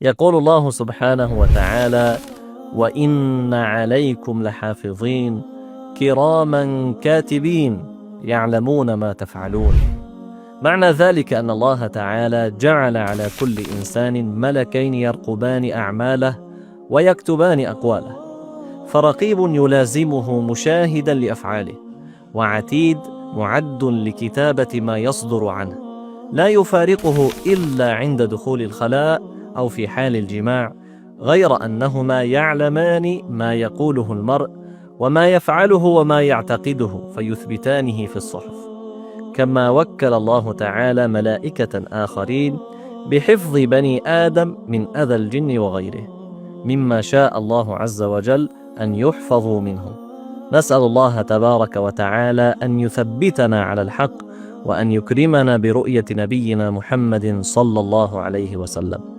يقول الله سبحانه وتعالى: وإن عليكم لحافظين كراما كاتبين يعلمون ما تفعلون. معنى ذلك أن الله تعالى جعل على كل إنسان ملكين يرقبان أعماله ويكتبان أقواله، فرقيب يلازمه مشاهدا لأفعاله، وعتيد معد لكتابة ما يصدر عنه، لا يفارقه إلا عند دخول الخلاء أو في حال الجماع، غير أنهما يعلمان ما يقوله المرء وما يفعله وما يعتقده فيثبتانه في الصحف. كما وكل الله تعالى ملائكة آخرين بحفظ بني آدم من أذى الجن وغيره، مما شاء الله عز وجل أن يحفظوا منه. نسأل الله تبارك وتعالى أن يثبتنا على الحق، وأن يكرمنا برؤية نبينا محمد صلى الله عليه وسلم.